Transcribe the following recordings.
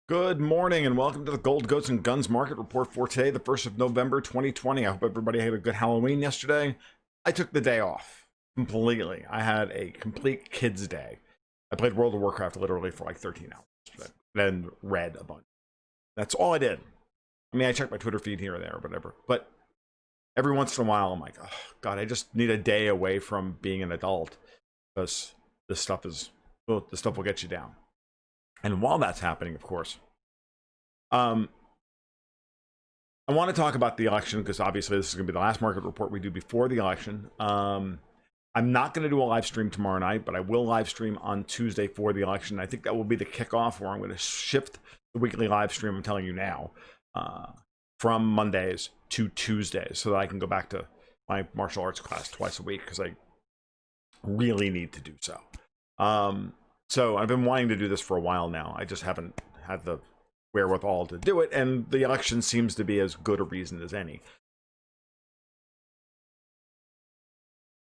Good morning and welcome to the Gold Goats and Guns Market Report for today, the 1st of November 2020. I hope everybody had a good Halloween yesterday. I took the day off completely. I had a complete kids' day. I played World of Warcraft literally for like 13 hours yesterday, then read a bunch. That's all I did. I mean, I checked my Twitter feed here and there or whatever, but every once in a while I'm like, oh, God, I just need a day away from being an adult because this stuff will get you down. And while that's happening, of course, I want to talk about the election because obviously this is going to be the last market report we do before the election. I'm not going to do a live stream tomorrow night, but I will live stream on Tuesday for the election. I think that will be the kickoff where I'm going to shift the weekly live stream, I'm telling you now, from Mondays to Tuesdays so that I can go back to my martial arts class twice a week because I really need to do so. So I've been wanting to do this for a while now. I just haven't had the wherewithal to do it, and the election seems to be as good a reason as any.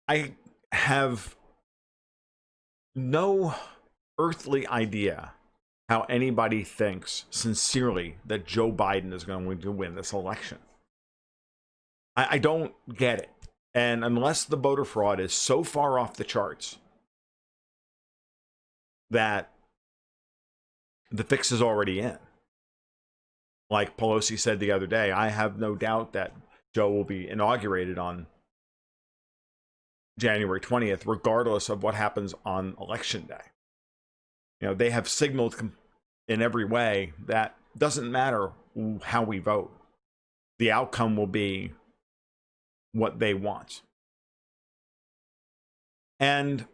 I have no earthly idea how anybody thinks sincerely that Joe Biden is going to win this election. I don't get it. And unless the voter fraud is so far off the charts that the fix is already in. Like Pelosi said the other day, I have no doubt that Joe will be inaugurated on January 20th, regardless of what happens on election day. You know, they have signaled in every way that doesn't matter how we vote. The outcome will be what they want. And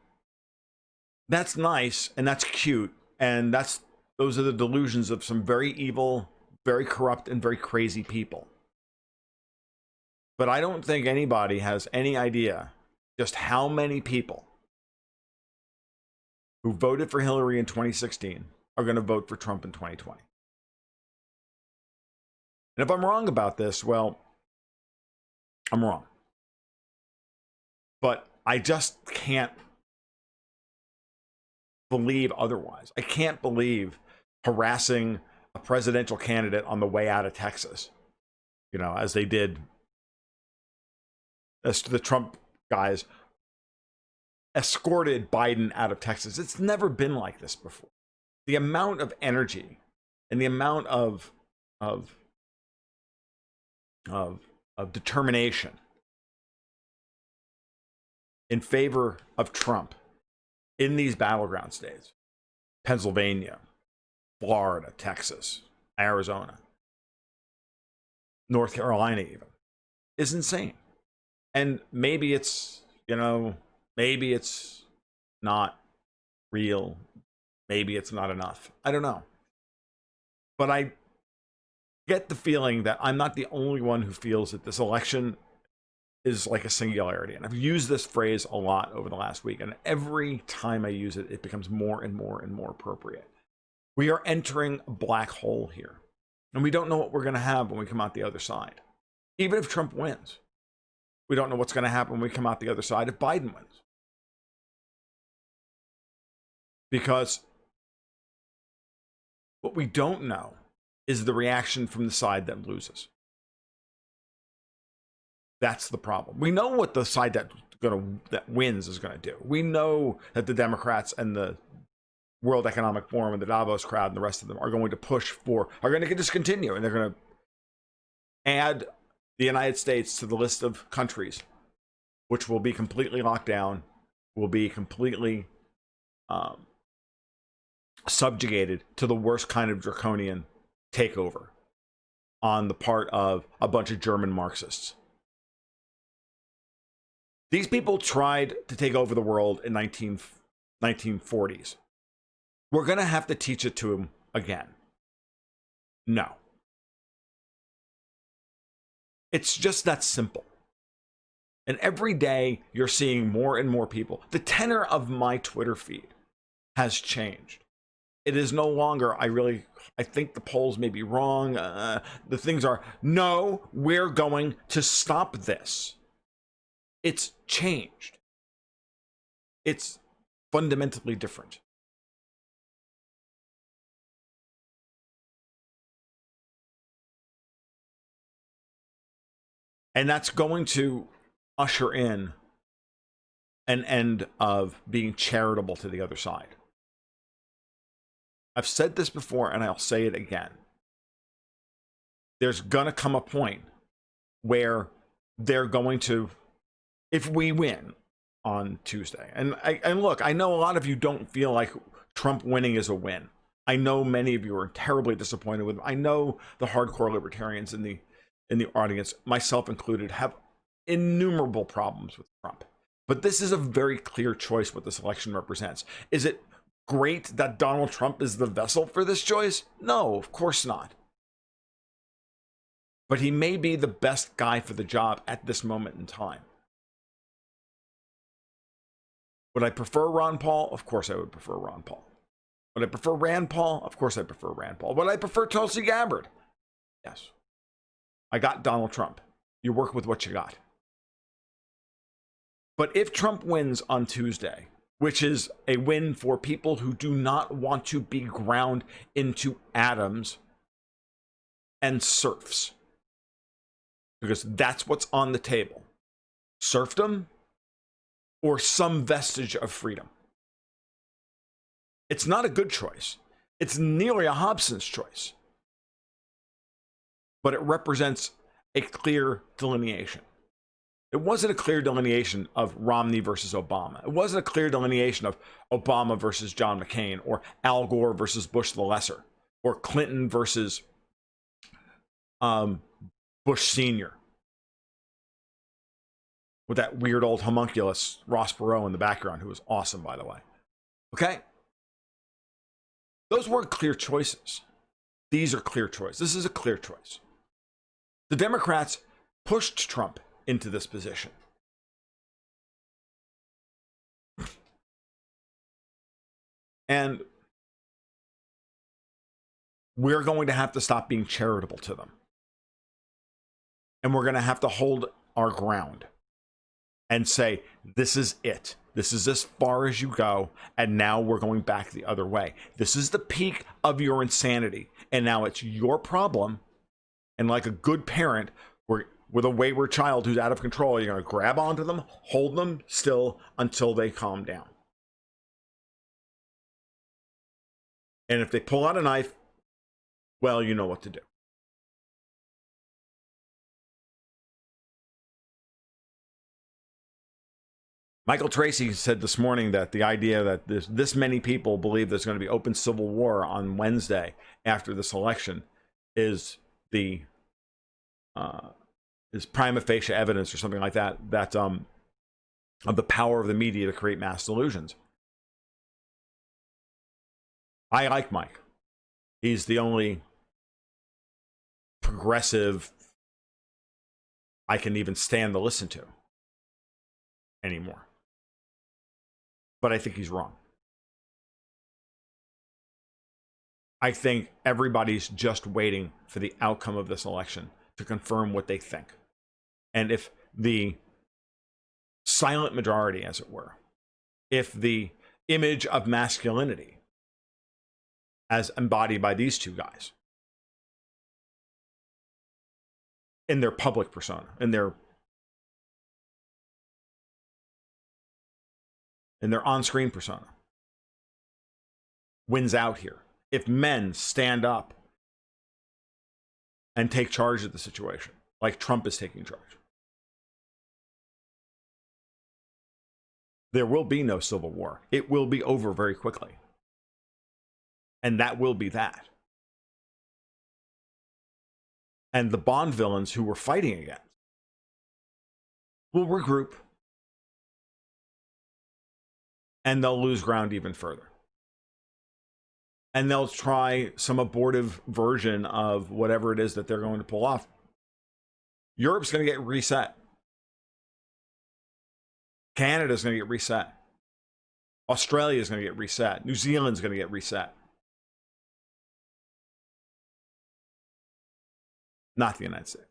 that's nice and that's cute. And those are the delusions of some very evil, very corrupt, and very crazy people. But I don't think anybody has any idea just how many people who voted for Hillary in 2016 are going to vote for Trump in 2020. And if I'm wrong about this, well, I'm wrong. But I just can't believe otherwise. I can't believe harassing a presidential candidate on the way out of Texas, you know, as they did, as the Trump guys escorted Biden out of Texas. It's never been like this before. The amount of energy and the amount of determination in favor of Trump in these battleground states, Pennsylvania, Florida, Texas, Arizona, North Carolina even, is insane. And maybe it's, you know, maybe it's not real. Maybe it's not enough. I don't know. But I get the feeling that I'm not the only one who feels that this election is like a singularity. And I've used this phrase a lot over the last week. And every time I use it, it becomes more and more and more appropriate. We are entering a black hole here. And we don't know what we're going to have when we come out the other side. Even if Trump wins, we don't know what's going to happen when we come out the other side if Biden wins. Because what we don't know is the reaction from the side that loses. That's the problem. We know what the side that wins is going to do. We know that the Democrats and the World Economic Forum and the Davos crowd and the rest of them are going to push for, are going to just continue, and they're going to add the United States to the list of countries which will be completely locked down, will be completely subjugated to the worst kind of draconian takeover on the part of a bunch of German Marxists. These people tried to take over the world in 1940s. We're going to have to teach it to them again. No. It's just that simple. And every day you're seeing more and more people. The tenor of my Twitter feed has changed. It is no longer, I think the polls may be wrong. The things are, no, we're going to stop this. It's changed. It's fundamentally different. And that's going to usher in an end of being charitable to the other side. I've said this before and I'll say it again. There's going to come a point where they're going to, if we win on Tuesday, and look, I know a lot of you don't feel like Trump winning is a win. I know many of you are terribly disappointed with him. I know the hardcore libertarians in the audience, myself included, have innumerable problems with Trump. But this is a very clear choice what this election represents. Is it great that Donald Trump is the vessel for this choice? No, of course not. But he may be the best guy for the job at this moment in time. Would I prefer Ron Paul? Of course I would prefer Ron Paul. Would I prefer Rand Paul? Of course I prefer Rand Paul. Would I prefer Tulsi Gabbard? Yes. I got Donald Trump. You work with what you got. But if Trump wins on Tuesday, which is a win for people who do not want to be ground into atoms and serfs, because that's what's on the table. Serfdom or some vestige of freedom. It's not a good choice. It's nearly a Hobson's choice. But it represents a clear delineation. It wasn't a clear delineation of Romney versus Obama. It wasn't a clear delineation of Obama versus John McCain, or Al Gore versus Bush the Lesser, or Clinton versus Bush Sr. with that weird old homunculus Ross Perot in the background, who was awesome, by the way. Okay? Those weren't clear choices. These are clear choices. This is a clear choice. The Democrats pushed Trump into this position. And we're going to have to stop being charitable to them. And we're going to have to hold our ground and say, this is it. This is as far as you go, and now we're going back the other way. This is the peak of your insanity, and now it's your problem. And like a good parent, with a wayward child who's out of control, you're going to grab onto them, hold them still until they calm down. And if they pull out a knife, well, you know what to do. Michael Tracy said this morning that the idea that this many people believe there's going to be open civil war on Wednesday after this election is prima facie evidence or something like that of the power of the media to create mass delusions. I like Mike. He's the only progressive I can even stand to listen to anymore. But I think he's wrong. I think everybody's just waiting for the outcome of this election to confirm what they think. And if the silent majority, as it were, if the image of masculinity as embodied by these two guys in their public persona, in their on-screen persona, wins out here, if men stand up and take charge of the situation, like Trump is taking charge, there will be no civil war. It will be over very quickly. And that will be that. And the Bond villains who we're fighting against will regroup. And they'll lose ground even further. And they'll try some abortive version of whatever it is that they're going to pull off. Europe's going to get reset. Canada's going to get reset. Australia's going to get reset. New Zealand's going to get reset. Not the United States.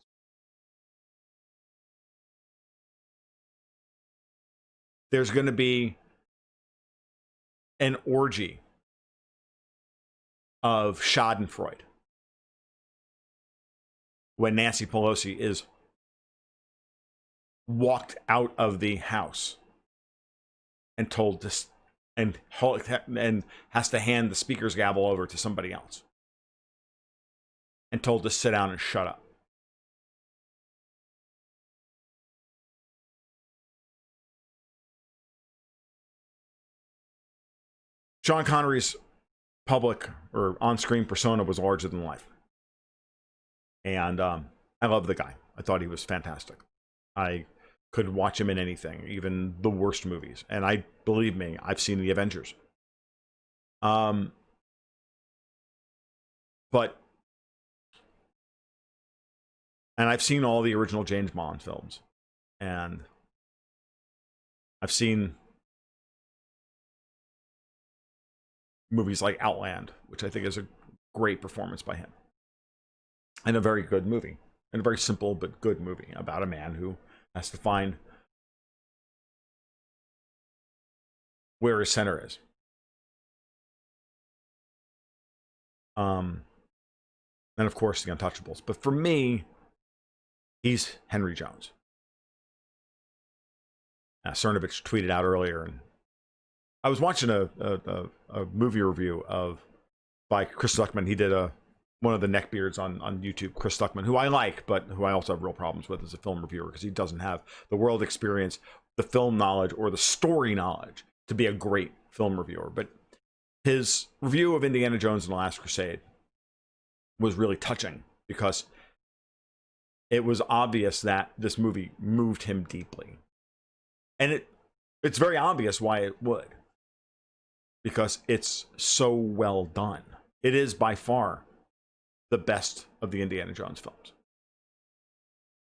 There's going to be an orgy of Schadenfreude when Nancy Pelosi is walked out of the house and told this and has to hand the speaker's gavel over to somebody else and told to sit down and shut up. Sean Connery's public or on-screen persona was larger than life. And I love the guy. I thought he was fantastic. I could watch him in anything, even the worst movies. And believe me, I've seen the Avengers. But and I've seen all the original James Bond films. And I've seen movies like Outland, which I think is a great performance by him. And a very good movie. And a very simple but good movie about a man who has to find where his center is. And of course, The Untouchables. But for me, he's Henry Jones. Cernovich tweeted out earlier, and I was watching a movie review by Chris Stuckman. He did one of the neckbeards on YouTube, Chris Stuckman, who I like, but who I also have real problems with as a film reviewer because he doesn't have the world experience, the film knowledge, or the story knowledge to be a great film reviewer. But his review of Indiana Jones and the Last Crusade was really touching because it was obvious that this movie moved him deeply. And it's very obvious why it would. Because it's so well done. It is by far the best of the Indiana Jones films.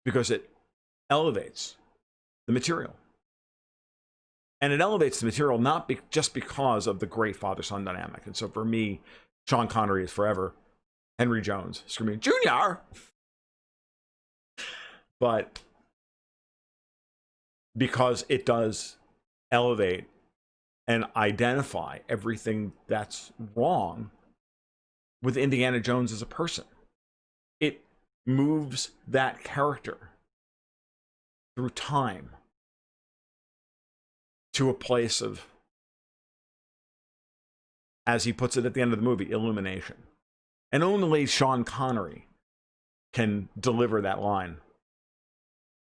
Because it elevates the material. And it elevates the material not just because of the great father-son dynamic. And so for me, Sean Connery is forever Henry Jones screaming, "Junior!" But because it does elevate and identify everything that's wrong with Indiana Jones as a person. It moves that character through time to a place of, as he puts it at the end of the movie, illumination. And only Sean Connery can deliver that line.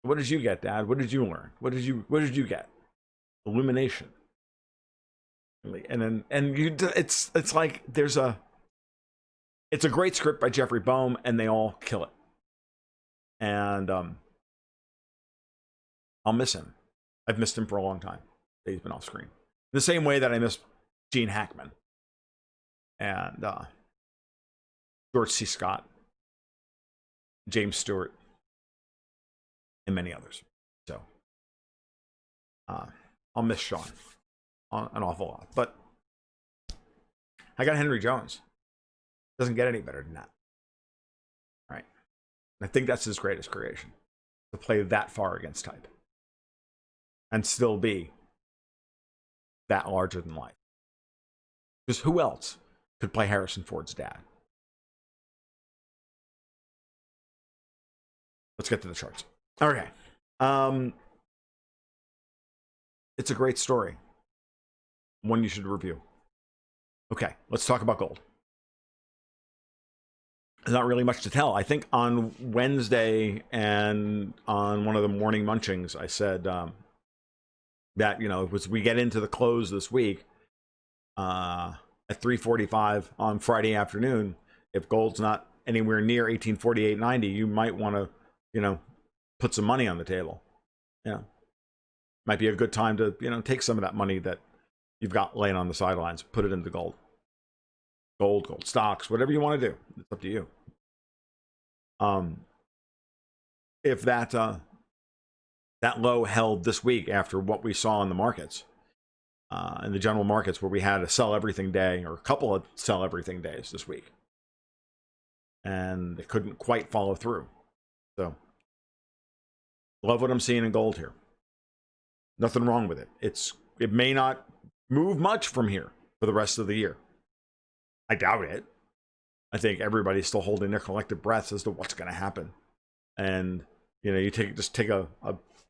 What did you get, Dad? What did you learn? What did you get? Illumination. And it's like it's a great script by Jeffrey Boehm, and they all kill it. And I'll miss him. I've missed him for a long time. He's been off screen. The same way that I miss Gene Hackman and George C. Scott, James Stewart, and many others. So I'll miss Sean an awful lot. But I got Henry Jones. Doesn't get any better than that. All right. And I think that's his greatest creation, to play that far against type and still be that larger than life. Because who else could play Harrison Ford's dad? Let's get to the charts. Okay. It's a great story. One you should review. Okay, let's talk about gold. There's not really much to tell. I think on Wednesday and on one of the morning munchings, I said that, as we get into the close this week at 3:45 on Friday afternoon, if gold's not anywhere near 1848.90, you might want to, put some money on the table. Might be a good time to, take some of that money that you've got laying on the sidelines, put it into gold. Gold stocks, whatever you want to do. It's up to you. If that low held this week after what we saw in the markets, in the general markets, where we had a sell everything day or a couple of sell everything days this week, and it couldn't quite follow through. So, love what I'm seeing in gold here. Nothing wrong with it. It may not move much from here for the rest of the year. I doubt it. I think everybody's still holding their collective breaths as to what's going to happen. And, you take a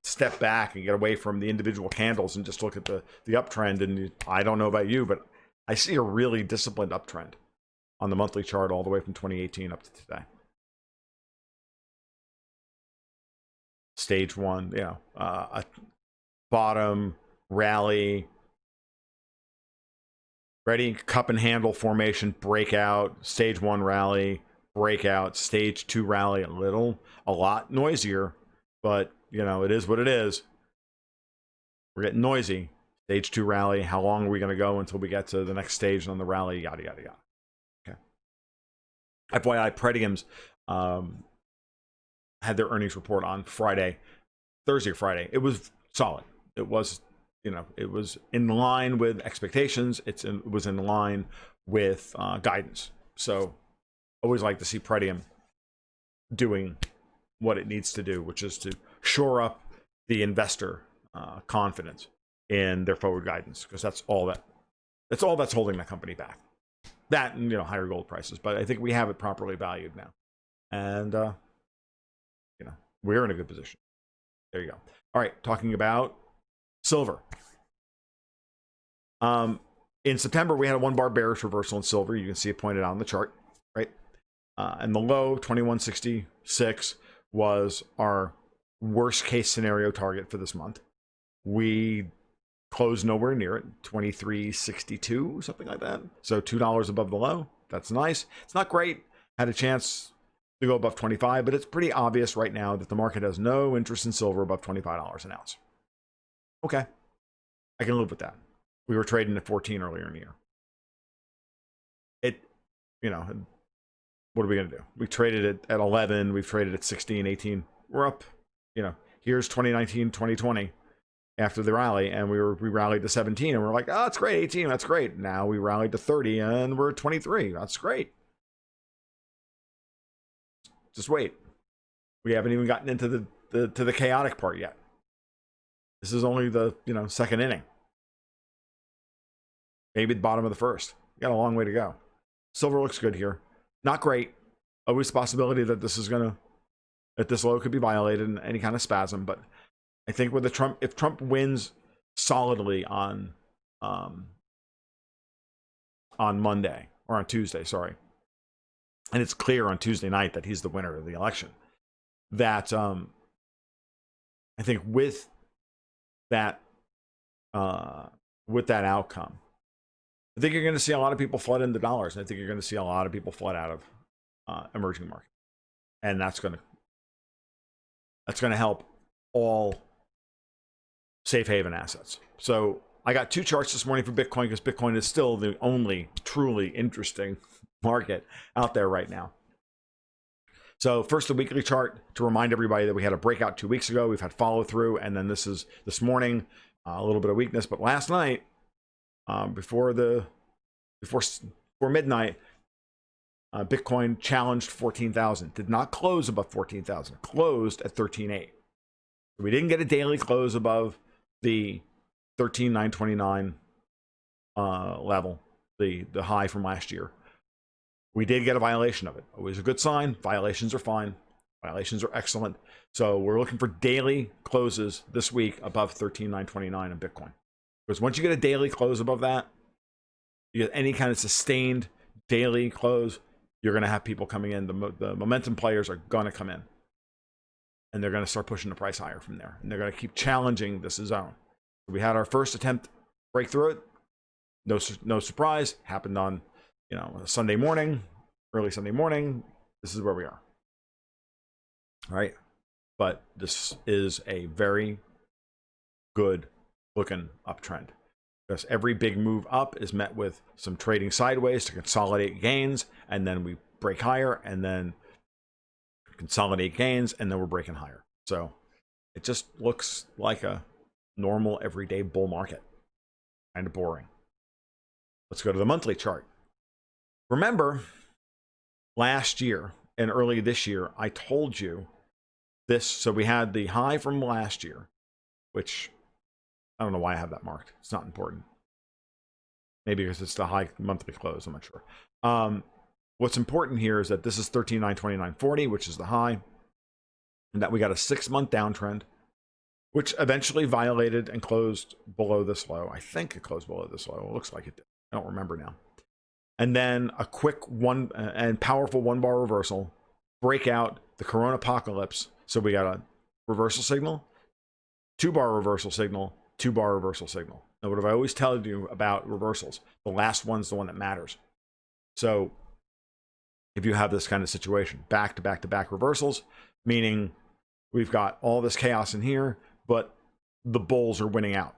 step back and get away from the individual candles and just look at the uptrend. And I don't know about you, but I see a really disciplined uptrend on the monthly chart all the way from 2018 up to today. Stage one, a bottom rally, ready, cup and handle formation, breakout, stage one rally, breakout, stage two rally, a lot noisier, but it is what it is. We're getting noisy. Stage two rally, how long are we going to go until we get to the next stage on the rally, yada, yada, yada. Okay. FYI, Pretium's had their earnings report on Thursday or Friday. It was solid. It was, it was in line with expectations. It was in line with guidance. So always like to see Pretium doing what it needs to do, which is to shore up the investor confidence in their forward guidance, because that's all that's holding that company back. That and higher gold prices, but I think we have it properly valued now, and we're in a good position. There you go. All right, talking about silver. In September, we had a 1 bar bearish reversal in silver. You can see it pointed out on the chart, right? And the low 2166 was our worst case scenario target for this month. We closed nowhere near it, 2362, something like that. So $2 above the low. That's nice. It's not great. Had a chance to go above 25, but it's pretty obvious right now that the market has no interest in silver above $25 an ounce. Okay, I can live with that. We were trading at 14 earlier in the year. What are we going to do? We traded it at 11. We've traded at 16, 18. We're up. Here's 2019, 2020 after the rally, and we rallied to 17, and we're like, oh, that's great. 18, that's great. Now we rallied to 30, and we're at 23. That's great. Just wait. We haven't even gotten into the chaotic part yet. This is only the second inning. Maybe the bottom of the first. You got a long way to go. Silver looks good here. Not great. Always a possibility that this low could be violated in any kind of spasm. But I think with if Trump wins solidly on Monday or on Tuesday, sorry, and it's clear on Tuesday night that he's the winner of the election, that I think with that outcome, I think you're going to see a lot of people flood into dollars, and I think you're going to see a lot of people flood out of emerging market, and that's going to help all safe haven assets. So I got two charts this morning for Bitcoin, because Bitcoin is still the only truly interesting market out there right now. So first, the weekly chart to remind everybody that we had a breakout 2 weeks ago. We've had follow through, and then this morning, a little bit of weakness. But last night, before midnight, Bitcoin challenged 14,000. Did not close above 14,000. Closed at 13.8. We didn't get a daily close above the 13,929 level, the high from last year. We did get a violation of it. Always a good sign. Violations are fine. Violations are excellent. So we're looking for daily closes this week above 13,929 in Bitcoin. Because once you get a daily close above that, you get any kind of sustained daily close, you're going to have people coming in. The momentum players are going to come in. And they're going to start pushing the price higher from there. And they're going to keep challenging this zone. We had our first attempt to break through it. No surprise. Happened on Sunday morning, early Sunday morning. This is where we are. All right. But this is a very good looking uptrend, because every big move up is met with some trading sideways to consolidate gains, and then we break higher, and then consolidate gains, and then we're breaking higher. So it just looks like a normal everyday bull market. Kind of boring. Let's go to the monthly chart. Remember, last year and early this year, I told you this. So we had the high from last year, which I don't know why I have that marked. It's not important. Maybe because it's the high monthly close. I'm not sure. What's important here is that this is 13,929.40, which is the high, and that we got a 6-month downtrend. which eventually violated and closed below this low. I think it closed below this low. It looks like it did. I don't remember now. And then a quick one and powerful 1 bar reversal, break out the Corona apocalypse. So we got a reversal signal, 2 bar reversal signal, 2 bar reversal signal. Now, what have I always told you about reversals? The last one's the one that matters. So if you have this kind of situation, back to back to back reversals, meaning we've got all this chaos in here, but the bulls are winning out,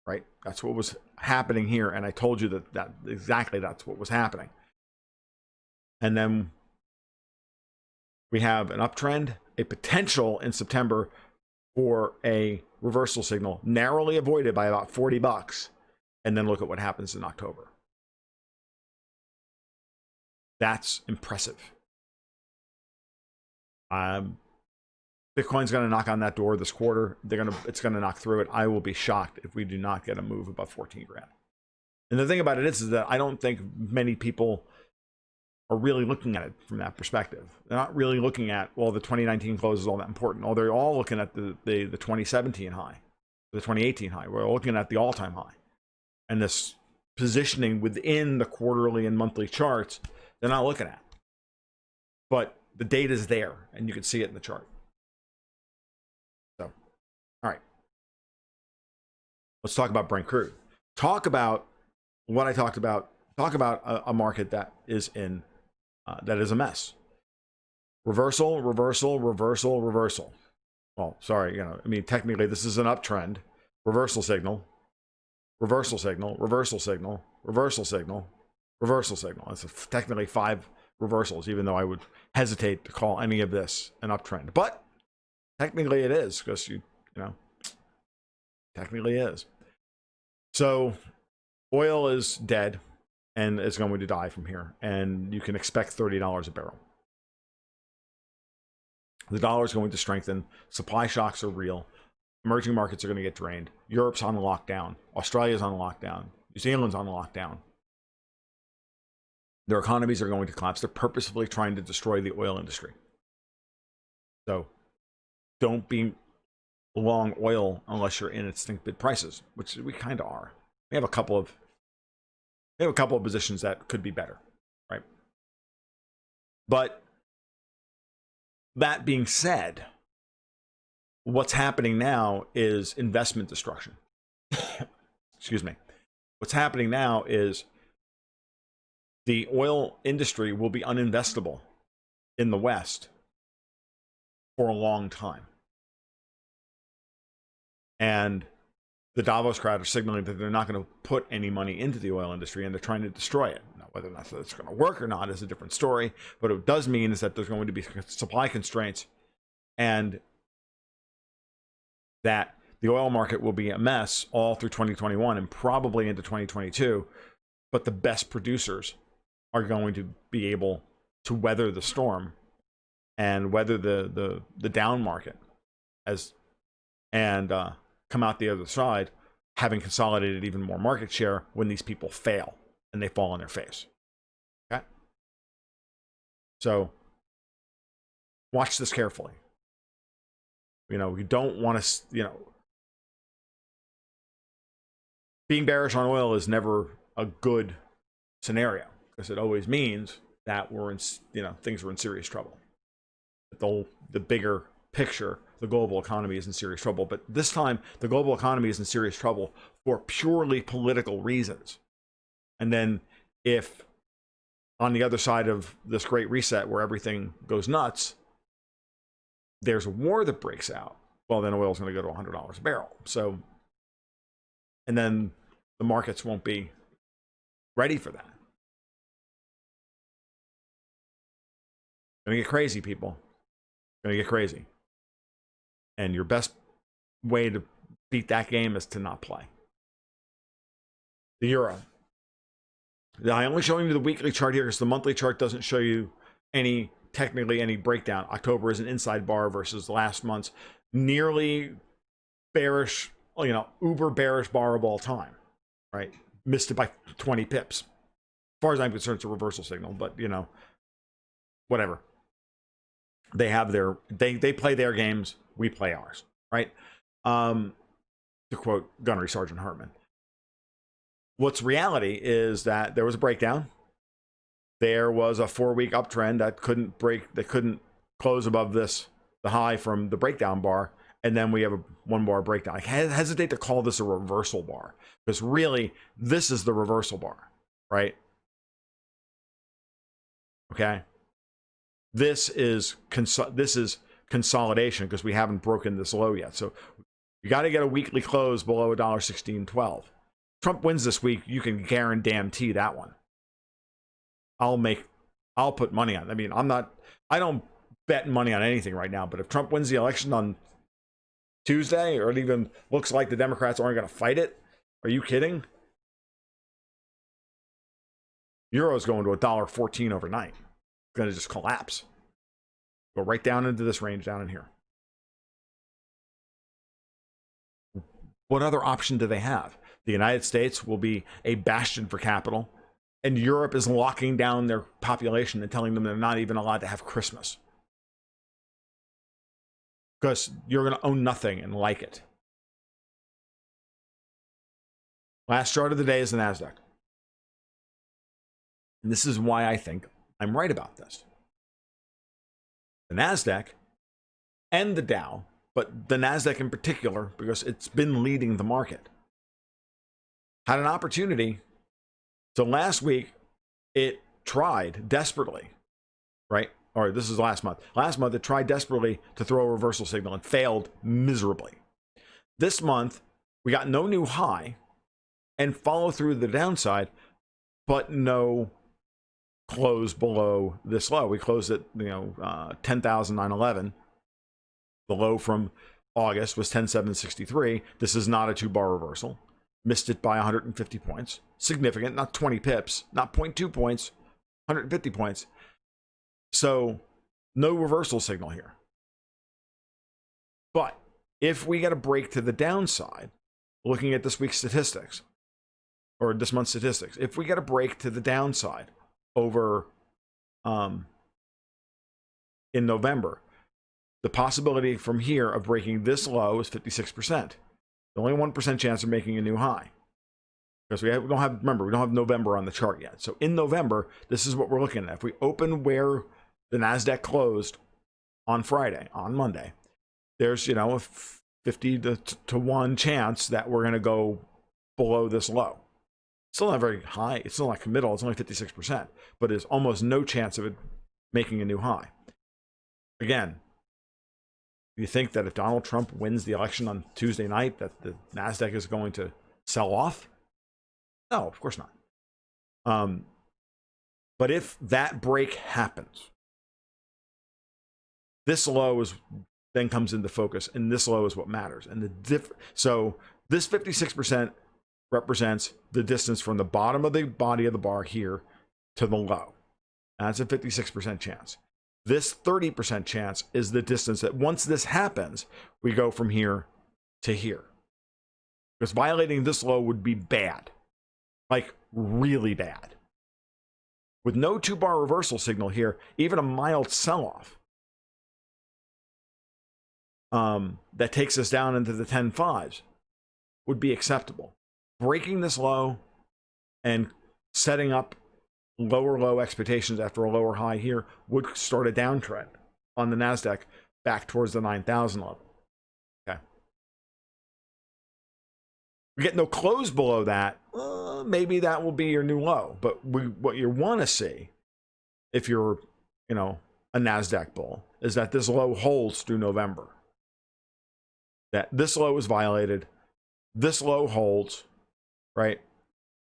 right? That's what was happening here. And I told you that exactly that's what was happening. And then we have an uptrend, a potential in September for a reversal signal, narrowly avoided by about $40. And then look at what happens in October. That's impressive. Bitcoin's going to knock on that door this quarter. It's going to knock through it. I will be shocked if we do not get a move above 14 grand. And the thing about it is that I don't think many people are really looking at it from that perspective. They're not really looking at, well, the 2019 close is all that important. Oh, they're all looking at the 2017 high, the 2018 high. We're looking at the all-time high. And this positioning within the quarterly and monthly charts, they're not looking at. But the data's there, and you can see it in the chart. So, all right. Let's talk about Brent crude. Talk about what I talked about. Talk about a market that is in that is a mess. Reversal, reversal, reversal, reversal. Well, sorry, I mean, technically this is an uptrend. Reversal signal, reversal signal, reversal signal, reversal signal, reversal signal. It's technically 5 reversals, even though I would hesitate to call any of this an uptrend. But technically it is, because you know, technically is. So oil is dead and is going to die from here. And you can expect $30 a barrel. The dollar is going to strengthen. Supply shocks are real. Emerging markets are going to get drained. Europe's on lockdown. Australia's on lockdown. New Zealand's on lockdown. Their economies are going to collapse. They're purposefully trying to destroy the oil industry. So don't be long oil unless you're in its bid prices, which we kind of are. We have a couple of positions that could be better, right? But that being said, what's happening now is investment destruction. Excuse me. What's happening now is the oil industry will be uninvestable in the West for a long time. And the Davos crowd are signaling that they're not going to put any money into the oil industry, and they're trying to destroy it. Now, whether or not that's going to work or not is a different story. But what it does mean is that there's going to be supply constraints, and that the oil market will be a mess all through 2021 and probably into 2022. But the best producers are going to be able to weather the storm and weather the down market and come out the other side, having consolidated even more market share when these people fail and they fall on their face. Okay? So watch this carefully. You don't want to, being bearish on oil is never a good scenario, because it always means that we're in, things are in serious trouble. The bigger picture, the global economy is in serious trouble. But this time, the global economy is in serious trouble for purely political reasons. And then if on the other side of this great reset where everything goes nuts, there's a war that breaks out, well, then oil is going to go to $100 a barrel. So, and then the markets won't be ready for that. Going to get crazy, people. Going to get crazy. And your best way to beat that game is to not play. The euro. I'm only showing you the weekly chart here because the monthly chart doesn't show you technically any breakdown. October is an inside bar versus last month's nearly bearish, uber bearish bar of all time, right? Missed it by 20 pips. As far as I'm concerned, it's a reversal signal, but whatever. They have they play their games, we play ours, right? To quote Gunnery Sergeant Hartman. What's reality is that there was a breakdown. There was a 4-week uptrend that couldn't close above the high from the breakdown bar, and then we have a 1 bar breakdown. I hesitate to call this a reversal bar, because really this is the reversal bar, right? Okay, this is consolidation, because we haven't broken this low yet. So you got to get a weekly close below $1.1612. Trump wins this week, you can guarantee that one. I'll put money on it. I mean, I don't bet money on anything right now, but if Trump wins the election on Tuesday, or it even looks like the Democrats aren't going to fight it, are you kidding? Euro's going to $1.14 overnight. It's going to just collapse. Go right down into this range down in here. What other option do they have? The United States will be a bastion for capital, and Europe is locking down their population and telling them they're not even allowed to have Christmas, because you're going to own nothing and like it. Last chart of the day is the NASDAQ. And this is why I think I'm right about this. The NASDAQ and the Dow, but the NASDAQ in particular, because it's been leading the market, had an opportunity. So last week, it tried desperately, right? Or this is last month. Last month, it tried desperately to throw a reversal signal and failed miserably. This month, we got no new high and follow through the downside, but no close below this low. We closed at 10,911. The low from August was 10,763. This is not a 2-bar reversal. Missed it by 150 points. Significant, not 20 pips, not 0.2 points, 150 points. So no reversal signal here. But if we get a break to the downside, looking at this week's statistics, or this month's statistics, if we get a break to the downside over in November, the possibility from here of breaking this low is 56%. Only 1% chance of making a new high, because we don't have November on the chart yet. So in November, this is what we're looking at. If we open where the NASDAQ closed on Friday, on Monday, there's a 50 to 1 chance that we're going to go below this low. Still not very high. It's still not committal. It's only 56%, but there's almost no chance of it making a new high. Again, you think that if Donald Trump wins the election on Tuesday night, that the NASDAQ is going to sell off? No, of course not. But if that break happens, this low then comes into focus, and this low is what matters. And so this 56% represents the distance from the bottom of the body of the bar here to the low. That's a 56% chance. This 30% chance is the distance that once this happens, we go from here to here. Because violating this low would be bad. Like, really bad. With no 2-bar reversal signal here, even a mild sell-off that takes us down into the 10.5s would be acceptable. Breaking this low and setting up lower low expectations after a lower high here would start a downtrend on the NASDAQ back towards the 9,000 level. Okay. We get no close below that, maybe that will be your new low. But what you want to see, if you're, a NASDAQ bull, is that this low holds through November. That this low is violated, this low holds, right?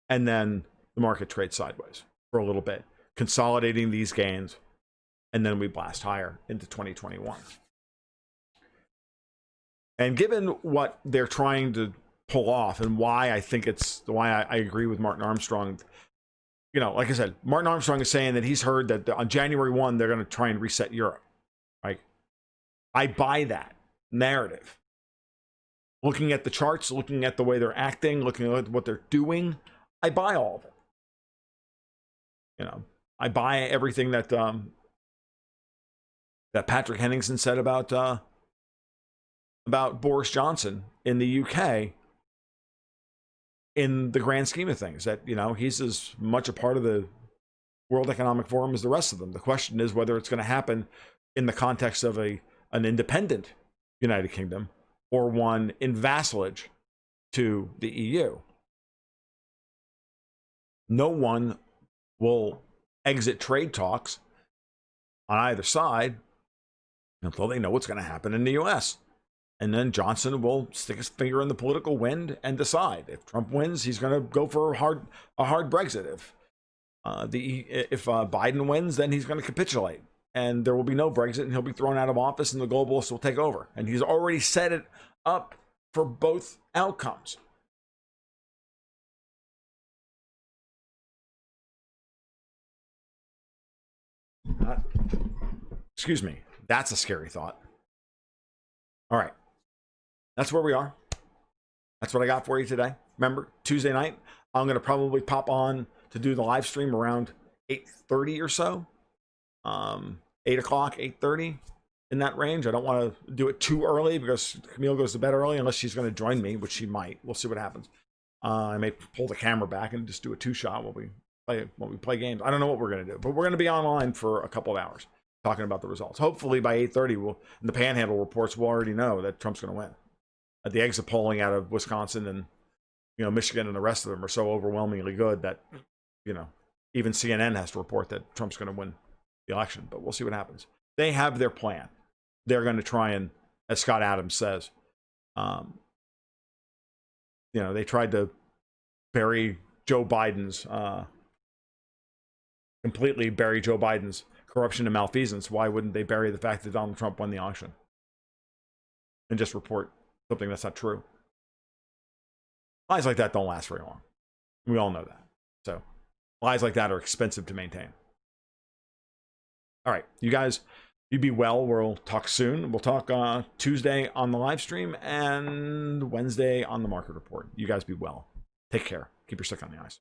And then the market trades sideways for a little bit, consolidating these gains, and then we blast higher into 2021. And given what they're trying to pull off, and why I think I agree with Martin Armstrong, like I said, Martin Armstrong is saying that he's heard that on January 1 they're going to try and reset Europe. Right? I buy that narrative. Looking at the charts, looking at the way they're acting, looking at what they're doing, I buy all of it. I buy everything that that Patrick Henningsen said about about Boris Johnson in the UK in the grand scheme of things, that, you know, he's as much a part of the World Economic Forum as the rest of them. The question is whether it's going to happen in the context of an independent United Kingdom or one in vassalage to the EU. No one will exit trade talks on either side until they know what's going to happen in the US. And then Johnson will stick his finger in the political wind and decide. If Trump wins, he's going to go for a hard Brexit. If Biden wins, then he's going to capitulate, and there will be no Brexit, and he'll be thrown out of office, and the globalists will take over. And he's already set it up for both outcomes. Excuse me. That's a scary thought. All right. That's where we are. That's what I got for you today. Remember, Tuesday night, I'm going to probably pop on to do the live stream around 8:30 or so. 8 o'clock, 8:30, in that range. I don't want to do it too early because Camille goes to bed early, unless she's going to join me, which she might. We'll see what happens. I may pull the camera back and just do a 2-shot while we play games. I don't know what we're going to do, but we're going to be online for a couple of hours talking about the results. Hopefully by 8:30, in the Panhandle reports, we'll already know that Trump's going to win. The exit polling out of Wisconsin and, you know, Michigan and the rest of them are so overwhelmingly good that, you know, even CNN has to report that Trump's going to win the election. But we'll see what happens. They have their plan. They're going to try and, as Scott Adams says, you know, they tried to bury Joe Biden's completely bury Joe Biden's corruption and malfeasance. Why wouldn't they bury the fact that Donald Trump won the election and just report something that's not true? Lies like that don't last very long. We all know that. So lies like that are expensive to maintain. All right, you guys, you be well. We'll talk soon. We'll talk Tuesday on the live stream and Wednesday on the market report. You guys be well. Take care. Keep your stick on the ice.